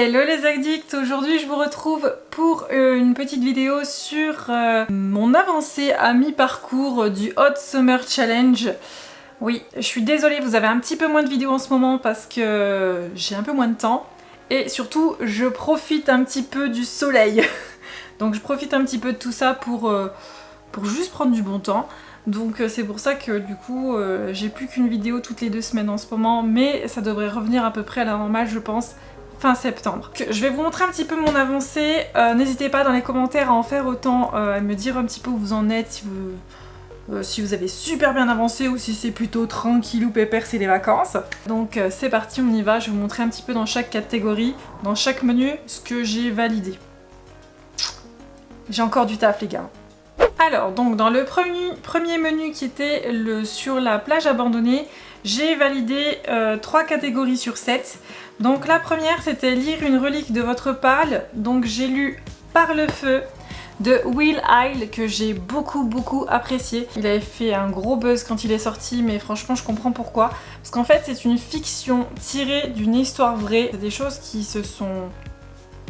Hello les addicts, aujourd'hui je vous retrouve pour une petite vidéo sur mon avancée à mi-parcours du Hot Summer Challenge. Oui, je suis désolée, vous avez un petit peu moins de vidéos en ce moment parce que j'ai un peu moins de temps. Et surtout, je profite un petit peu du soleil. Donc je profite un petit peu de tout ça pour juste prendre du bon temps. Donc c'est pour ça que du coup j'ai plus qu'une vidéo toutes les 2 semaines en ce moment, mais ça devrait revenir à peu près à la normale je pense fin septembre. Je vais vous montrer un petit peu mon avancée, n'hésitez pas dans les commentaires à en faire autant, à me dire un petit peu où vous en êtes, si vous avez super bien avancé ou si c'est plutôt tranquille ou pépère, c'est les vacances. Donc c'est parti, on y va, je vais vous montrer un petit peu dans chaque catégorie, dans chaque menu, ce que j'ai validé. J'ai encore du taf les gars. Alors, donc dans le premier menu qui était sur la plage abandonnée, j'ai validé 3 catégories sur 7. Donc la première, c'était lire une relique de votre pâle. Donc j'ai lu Par le feu de Will Isle que j'ai beaucoup apprécié. Il avait fait un gros buzz quand il est sorti, mais franchement je comprends pourquoi. Parce qu'en fait c'est une fiction tirée d'une histoire vraie. C'est des choses qui se sont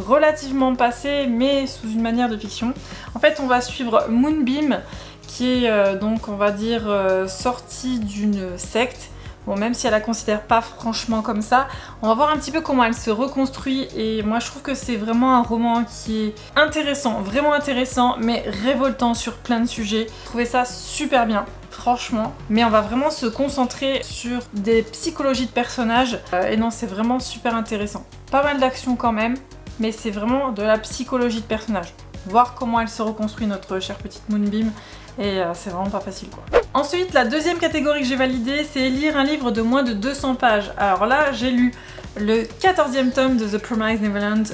relativement passé mais sous une manière de fiction. En fait on va suivre Moonbeam qui est donc on va dire sortie d'une secte. Bon, même si elle la considère pas franchement comme ça, on va voir un petit peu comment elle se reconstruit et moi je trouve que c'est vraiment un roman qui est intéressant, vraiment intéressant mais révoltant sur plein de sujets. Je trouvais ça super bien. Franchement, mais on va vraiment se concentrer sur des psychologies de personnages et non c'est vraiment super intéressant. Pas mal d'action quand même, mais c'est vraiment de la psychologie de personnage. Voir comment elle se reconstruit notre chère petite Moonbeam, et c'est vraiment pas facile quoi. Ensuite, la deuxième catégorie que j'ai validée, c'est lire un livre de moins de 200 pages. Alors là, j'ai lu le 14e tome de The Promised Neverland.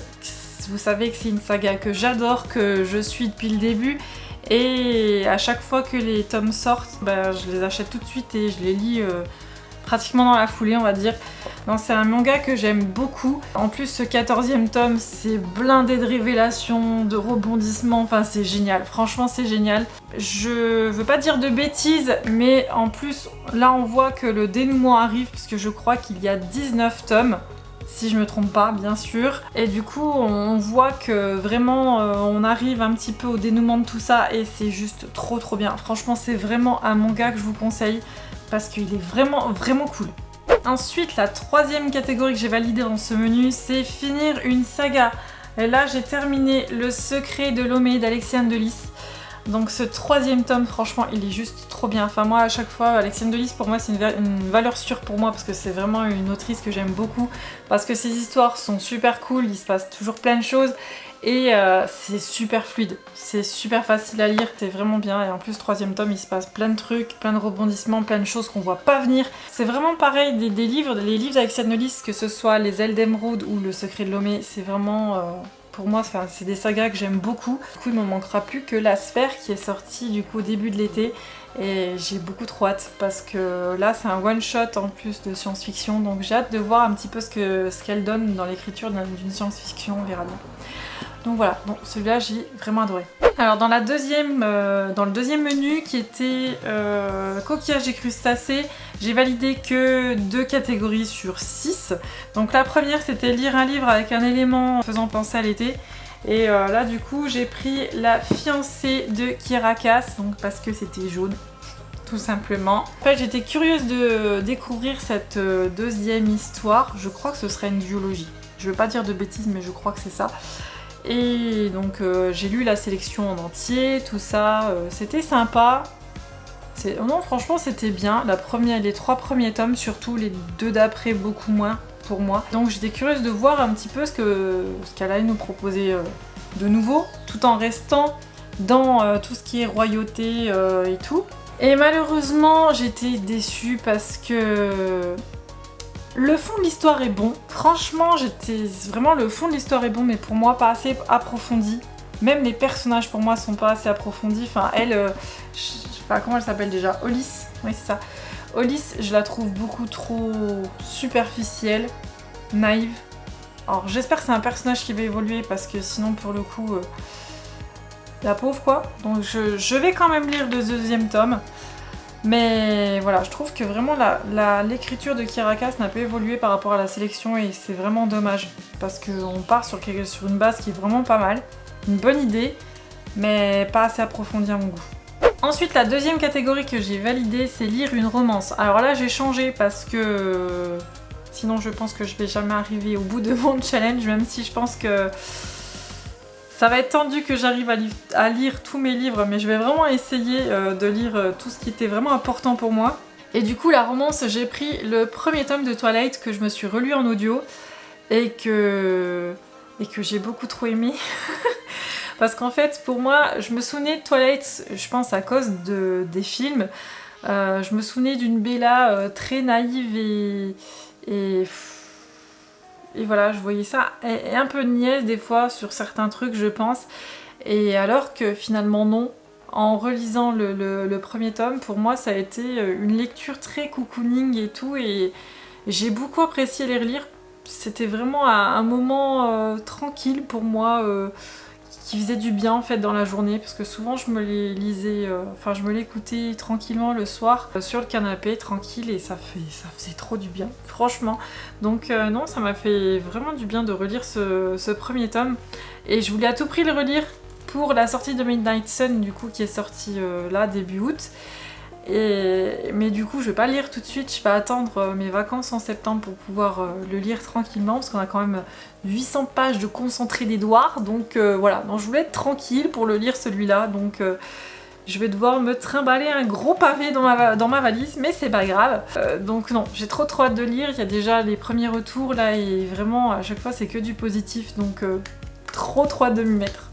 Vous savez que c'est une saga que j'adore, que je suis depuis le début. Et à chaque fois que les tomes sortent, je les achète tout de suite et je les lis pratiquement dans la foulée on va dire. Non, c'est un manga que j'aime beaucoup. En plus ce 14e tome c'est blindé de révélations, de rebondissements, enfin c'est génial, franchement c'est génial. Je veux pas dire de bêtises mais en plus là on voit que le dénouement arrive puisque je crois qu'il y a 19 tomes. Si je me trompe pas, bien sûr. Et du coup, on voit que vraiment, on arrive un petit peu au dénouement de tout ça et c'est juste trop bien. Franchement, c'est vraiment un manga que je vous conseille parce qu'il est vraiment cool. Ensuite, la troisième catégorie que j'ai validée dans ce menu, c'est finir une saga. Et là, j'ai terminé Le secret de Lomé d'Alexiane de Lys. Donc ce 3e tome, franchement, il est juste trop bien. Enfin moi, à chaque fois, Alexiane de Lys, pour moi, c'est une valeur sûre pour moi parce que c'est vraiment une autrice que j'aime beaucoup. Parce que ses histoires sont super cool, il se passe toujours plein de choses et c'est super fluide. C'est super facile à lire, c'est vraiment bien. Et en plus, 3e tome, il se passe plein de trucs, plein de rebondissements, plein de choses qu'on voit pas venir. C'est vraiment pareil, les livres d'Alexiane de Lys, que ce soit Les Ailes d'Émeraude ou Le secret de Lomé, c'est vraiment... Pour moi, c'est des sagas que j'aime beaucoup. Du coup, il ne me manquera plus que La Sphère qui est sortie du coup au début de l'été. Et j'ai beaucoup trop hâte parce que là, c'est un one-shot en plus de science-fiction. Donc j'ai hâte de voir un petit peu ce qu'elle donne dans l'écriture d'une science-fiction, on verra bien. Donc voilà, donc celui-là, j'ai vraiment adoré. Alors dans le deuxième menu qui était coquillage et crustacés, j'ai validé que 2 catégories sur 6. Donc la première c'était lire un livre avec un élément faisant penser à l'été. Et là du coup j'ai pris La fiancée de Kirakas, donc parce que c'était jaune. Tout simplement. En fait j'étais curieuse de découvrir cette deuxième histoire. Je crois que ce serait une duologie. Je veux pas dire de bêtises mais je crois que c'est ça. Et donc j'ai lu la sélection en entier, tout ça, c'était sympa. Non franchement c'était bien, les 3 premiers tomes surtout, les 2 d'après beaucoup moins pour moi. Donc j'étais curieuse de voir un petit peu ce qu'elle allait nous proposer de nouveau, tout en restant dans tout ce qui est royauté et tout. Et malheureusement j'étais déçue parce que... Le fond de l'histoire est bon. Franchement, le fond de l'histoire est bon, mais pour moi pas assez approfondi. Même les personnages pour moi sont pas assez approfondis. Enfin, elle, je sais pas comment elle s'appelle déjà. Olis, oui c'est ça. Olis, je la trouve beaucoup trop superficielle, naïve. Alors j'espère que c'est un personnage qui va évoluer parce que sinon pour le coup, la pauvre quoi. Donc je vais quand même lire le 2e tome. Mais voilà, je trouve que vraiment l'écriture de Kirakas n'a pas évolué par rapport à la sélection et c'est vraiment dommage. Parce qu'on part sur une base qui est vraiment pas mal, une bonne idée, mais pas assez approfondie à mon goût. Ensuite, la deuxième catégorie que j'ai validée, c'est lire une romance. Alors là, j'ai changé parce que sinon je pense que je vais jamais arriver au bout de mon challenge, même si je pense que ça va être tendu que j'arrive à lire tous mes livres, mais je vais vraiment essayer de lire tout ce qui était vraiment important pour moi. Et du coup, la romance, j'ai pris le premier tome de Twilight que je me suis relu en audio et que j'ai beaucoup trop aimé. Parce qu'en fait, pour moi, je me souvenais de Twilight, je pense à cause des films. Je me souvenais d'une Bella très naïve et voilà, je voyais ça et un peu niaise des fois sur certains trucs, je pense. Et alors que finalement non, en relisant le premier tome, pour moi ça a été une lecture très cocooning et tout. Et j'ai beaucoup apprécié les relire. C'était vraiment un moment tranquille pour moi, qui faisait du bien en fait dans la journée. Parce que souvent je me les lisais, je me l'écoutais tranquillement le soir sur le canapé, tranquille, et ça faisait trop du bien, franchement. Donc non, ça m'a fait vraiment du bien de relire ce premier tome. Et je voulais à tout prix le relire pour la sortie de Midnight Sun, du coup, qui est sortie là, début août. Mais du coup, je vais pas le lire tout de suite, je vais attendre mes vacances en septembre pour pouvoir le lire tranquillement, parce qu'on a quand même 800 pages de concentré d'Édouard, donc voilà. Donc je voulais être tranquille pour le lire celui-là, donc je vais devoir me trimballer un gros pavé dans ma valise, mais c'est pas grave. Donc non, j'ai trop hâte de lire, il y a déjà les premiers retours là, et vraiment à chaque fois c'est que du positif, donc trop hâte de m'y mettre.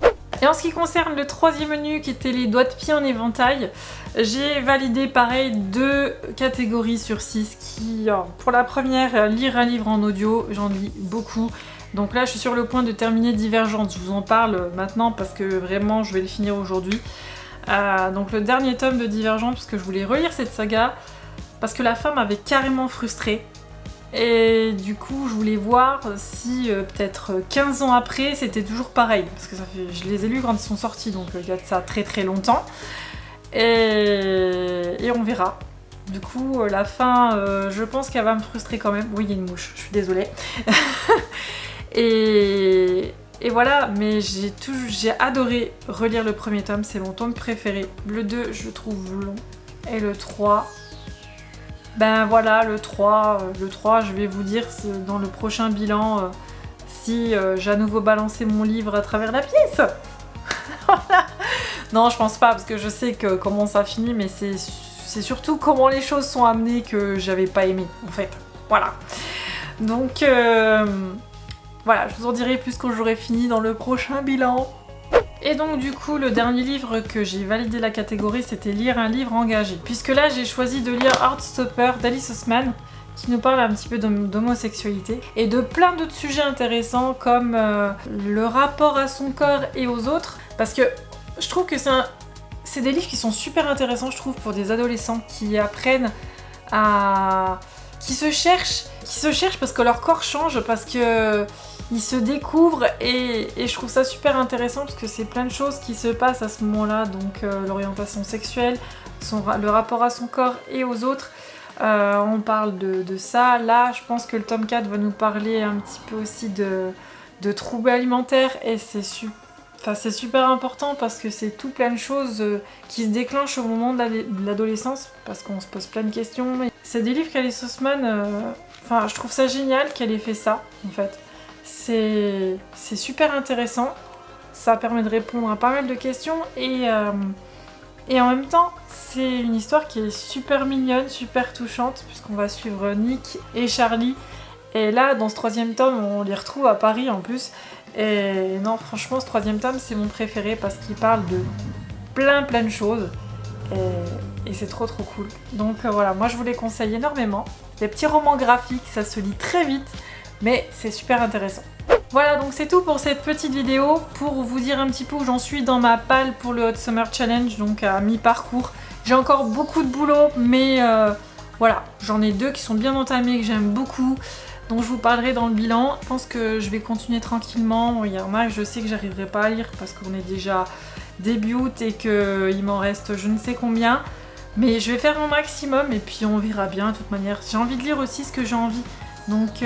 Et en ce qui concerne le troisième menu qui était les doigts de pied en éventail, j'ai validé pareil 2 catégories sur 6 qui, pour la première, lire un livre en audio, j'en lis beaucoup. Donc là je suis sur le point de terminer Divergente, je vous en parle maintenant parce que vraiment je vais le finir aujourd'hui. Donc le dernier tome de Divergente, parce que je voulais relire cette saga, parce que la fin m'avait carrément frustrée. Et du coup, je voulais voir si peut-être 15 ans après, c'était toujours pareil. Parce que je les ai lus quand ils sont sortis, donc il y a de ça très très longtemps. Et on verra. Du coup, la fin, je pense qu'elle va me frustrer quand même. Oui, il y a une mouche, je suis désolée. et voilà, mais j'ai adoré relire le premier tome, c'est mon tome préféré. Le 2, je le trouve long. Et le 3... Ben voilà, le 3, je vais vous dire dans le prochain bilan si j'ai à nouveau balancé mon livre à travers la pièce. Non, je pense pas, parce que je sais comment ça finit, mais c'est surtout comment les choses sont amenées que j'avais pas aimé, en fait. Voilà. Donc, voilà, je vous en dirai plus quand j'aurai fini dans le prochain bilan. Et donc du coup, le dernier livre que j'ai validé la catégorie, c'était lire un livre engagé. Puisque là, j'ai choisi de lire Heartstopper d'Alice Oseman, qui nous parle un petit peu d'homosexualité et de plein d'autres sujets intéressants comme le rapport à son corps et aux autres. Parce que je trouve que c'est des livres qui sont super intéressants, je trouve, pour des adolescents qui apprennent à... qui se cherchent parce que leur corps change, parce que... ils se découvrent et je trouve ça super intéressant parce que c'est plein de choses qui se passent à ce moment-là, donc l'orientation sexuelle, le rapport à son corps et aux autres, on parle de ça. Là, je pense que le tome 4 va nous parler un petit peu aussi de troubles alimentaires et c'est super important parce que c'est tout plein de choses qui se déclenchent au moment de l'adolescence parce qu'on se pose plein de questions. C'est des livres qu'Alice Oseman, je trouve ça génial qu'elle ait fait ça en fait. C'est super intéressant, ça permet de répondre à pas mal de questions et en même temps c'est une histoire qui est super mignonne, super touchante puisqu'on va suivre Nick et Charlie et là dans ce troisième tome on les retrouve à Paris en plus et non franchement ce troisième tome c'est mon préféré parce qu'il parle de plein de choses et c'est trop cool. Donc voilà, moi je vous les conseille énormément, c'est des petits romans graphiques, ça se lit très vite mais c'est super intéressant. Voilà, donc c'est tout pour cette petite vidéo, pour vous dire un petit peu où j'en suis dans ma palle pour le Hot Summer Challenge, donc à mi-parcours. J'ai encore beaucoup de boulot, mais voilà, j'en ai 2 qui sont bien entamés, que j'aime beaucoup, donc je vous parlerai dans le bilan. Je pense que je vais continuer tranquillement, il y en a que je sais que j'arriverai pas à lire parce qu'on est déjà début août et qu'il m'en reste je ne sais combien. Mais je vais faire mon maximum et puis on verra bien de toute manière. J'ai envie de lire aussi ce que j'ai envie. Donc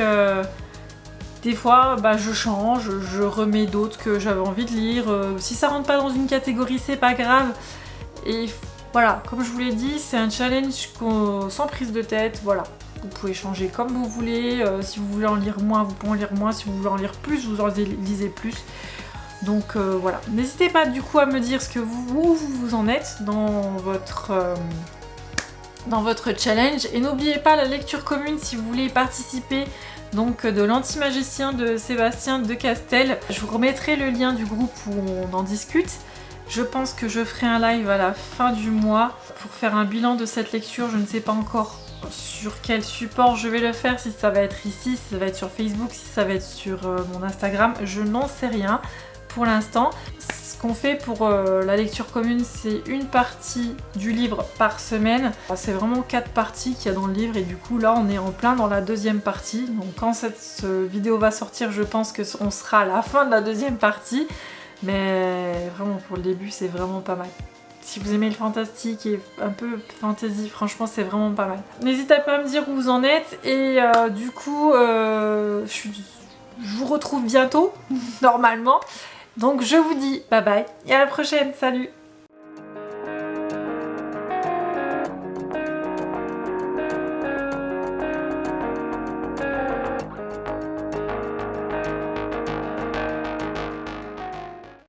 des fois je change, je remets d'autres que j'avais envie de lire. Si ça rentre pas dans une catégorie, c'est pas grave. Et voilà, comme je vous l'ai dit, c'est un challenge sans prise de tête, voilà. Vous pouvez changer comme vous voulez, si vous voulez en lire moins, vous pouvez en lire moins, si vous voulez en lire plus, vous en lisez plus. Donc voilà, n'hésitez pas du coup à me dire ce que vous en êtes dans votre challenge. Et n'oubliez pas la lecture commune si vous voulez y participer, donc de l'Anti-Magicien de Sébastien de Castel. Je vous remettrai le lien du groupe où on en discute. Je pense que je ferai un live à la fin du mois pour faire un bilan de cette lecture. Je ne sais pas encore sur quel support je vais le faire, si ça va être ici, si ça va être sur Facebook, si ça va être sur mon Instagram. Je n'en sais rien pour l'instant. Ce qu'on fait pour la lecture commune, c'est une partie du livre par semaine. C'est vraiment 4 parties qu'il y a dans le livre et du coup là on est en plein dans la deuxième partie. Donc quand cette vidéo va sortir, je pense qu'on sera à la fin de la deuxième partie. Mais vraiment pour le début c'est vraiment pas mal. Si vous aimez le fantastique et un peu fantasy, franchement c'est vraiment pas mal. N'hésitez pas à me dire où vous en êtes et du coup je vous retrouve bientôt normalement. Donc je vous dis bye bye et à la prochaine, salut!